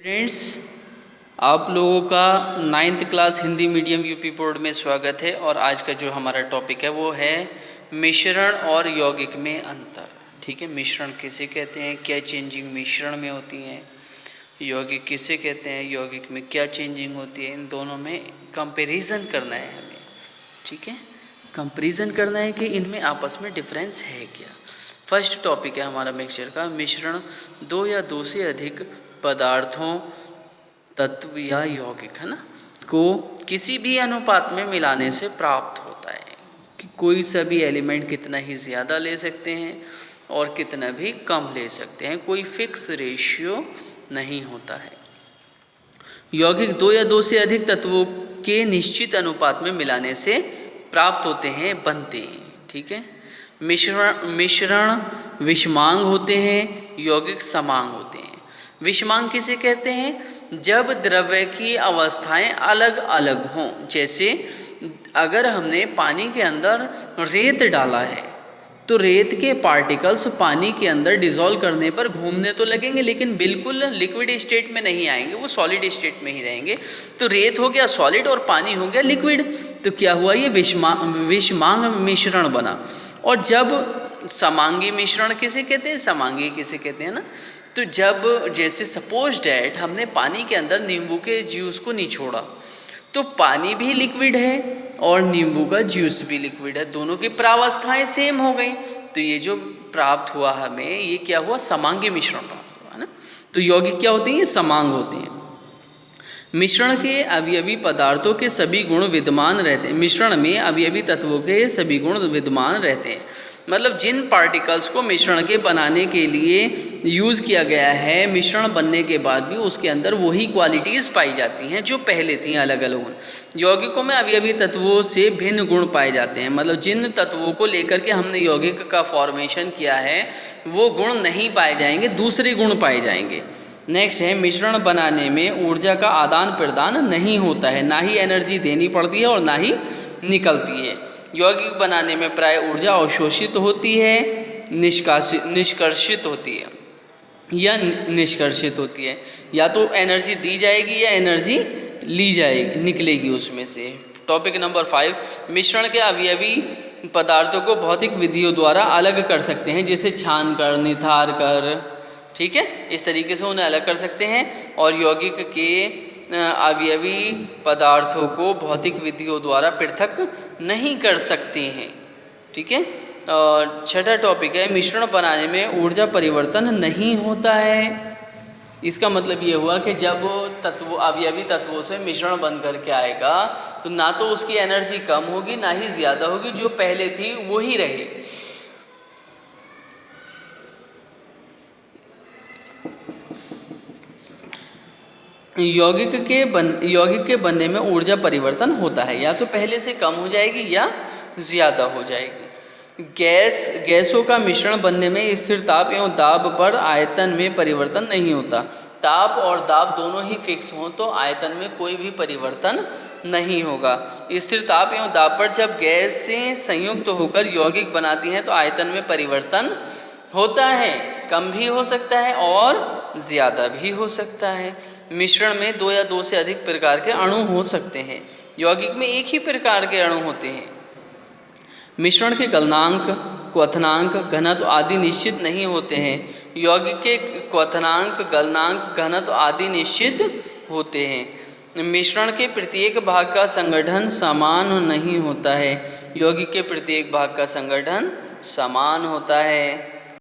Students, आप लोगों का 9th class Hindi medium UP board में स्वागत है। और आज का जो हमारा टॉपिक है वो है मिश्रण और यौगिक में अंतर। ठीक है, मिश्रण किसे कहते हैं, क्या चेंजिंग मिश्रण में होती हैं, यौगिक किसे कहते हैं, यौगिक में क्या चेंजिंग होती है, इन दोनों में कंपैरिजन करना है हमें। ठीक है, कंपैरिजन करना है कि इनमें आपस में डिफरेंस है क्या। फर्स्ट टॉपिक है हमारा मिक्सचर का। मिश्रण दो या दो से अधिक पदार्थों, तत्व या यौगिक है ना, को किसी भी अनुपात में मिलाने से प्राप्त होता है। कि कोई सा भी एलिमेंट कितना ही ज़्यादा ले सकते हैं और कितना भी कम ले सकते हैं, कोई फिक्स रेशियो नहीं होता है। यौगिक दो या दो से अधिक तत्वों के निश्चित अनुपात में मिलाने से प्राप्त होते हैं, बनते हैं। ठीक है, मिश्रण विषमांग होते हैं, यौगिक समांग होते हैं। विषमांग किसे कहते हैं? जब द्रव्य की अवस्थाएं अलग अलग हों। जैसे अगर हमने पानी के अंदर रेत डाला है तो रेत के पार्टिकल्स पानी के अंदर डिसॉल्व करने पर घूमने तो लगेंगे, लेकिन बिल्कुल लिक्विड स्टेट में नहीं आएंगे, वो सॉलिड स्टेट में ही रहेंगे। तो रेत हो गया सॉलिड और पानी हो गया लिक्विड। तो क्या हुआ, ये विषमांग मिश्रण बना। और जब समांगी मिश्रण किसे कहते हैं, समांगी किसे कहते हैं ना, तो जब जैसे सपोज डैट हमने पानी के अंदर नींबू के जूस को निचोड़ा तो पानी भी लिक्विड है और नींबू का जूस भी लिक्विड है, दोनों की प्रावस्थाएं सेम हो गई। तो ये जो प्राप्त हुआ हमें, ये क्या हुआ, समांगी मिश्रण प्राप्त हुआ है ना। तो यौगिक क्या होते हैं, ये समांग होते हैं। मिश्रण के अवयवी पदार्थों के सभी गुण विद्यमान रहते हैं। मिश्रण में अवयवी तत्वों के सभी गुण विद्यमान रहते हैं। मतलब जिन पार्टिकल्स को मिश्रण के बनाने के लिए यूज़ किया गया है, मिश्रण बनने के बाद भी उसके अंदर वही क्वालिटीज़ पाई जाती हैं जो पहले थी, अलग अलग गुण। यौगिकों में अवयवी तत्वों से भिन्न गुण पाए जाते हैं। मतलब जिन तत्वों को लेकर के हमने यौगिक का फॉर्मेशन किया है वो गुण नहीं पाए जाएंगे, दूसरे गुण पाए जाएंगे। नेक्स्ट है, मिश्रण बनाने में ऊर्जा का आदान प्रदान नहीं होता है, ना ही एनर्जी देनी पड़ती है और ना ही निकलती है। यौगिक बनाने में प्राय ऊर्जा अवशोषित होती है, निष्कर्षित होती है या निष्कर्षित होती है। या तो एनर्जी दी जाएगी या एनर्जी ली जाएगी, निकलेगी उसमें से। टॉपिक नंबर 5, मिश्रण के अवयवी पदार्थों को भौतिक विधियों द्वारा अलग कर सकते हैं, जैसे छान कर, निथार कर। ठीक है, इस तरीके से उन्हें अलग कर सकते हैं। और यौगिक के अवयवी पदार्थों को भौतिक विधियों द्वारा पृथक नहीं कर सकते हैं। ठीक है, छठा टॉपिक है, मिश्रण बनाने में ऊर्जा परिवर्तन नहीं होता है। इसका मतलब ये हुआ कि जब तत्व अवयवी तत्वों से मिश्रण बन करके आएगा तो ना तो उसकी एनर्जी कम होगी ना ही ज़्यादा होगी, जो पहले थी वो ही रहे। यौगिक के बनने में ऊर्जा परिवर्तन होता है, या तो पहले से कम हो जाएगी या ज़्यादा हो जाएगी। गैसों का मिश्रण बनने में स्थिर ताप एवं दाब पर आयतन में परिवर्तन नहीं होता। ताप और दाब दोनों ही फिक्स हों तो आयतन में कोई भी परिवर्तन नहीं होगा। स्थिर ताप एवं दाब पर जब गैसें संयुक्त होकर यौगिक बनाती हैं तो आयतन में परिवर्तन होता है, कम भी हो सकता है और ज़्यादा भी हो सकता है। मिश्रण में दो या दो से अधिक प्रकार के अणु हो सकते हैं, यौगिक में एक ही प्रकार के अणु होते हैं। मिश्रण के गलनांक, क्वथनांक, घनत्व आदि निश्चित नहीं होते हैं। यौगिक के क्वथनांक, गलनांक, घनत्व आदि निश्चित होते हैं। मिश्रण के प्रत्येक भाग का संगठन समान नहीं होता है, यौगिक के प्रत्येक भाग का संगठन समान होता है।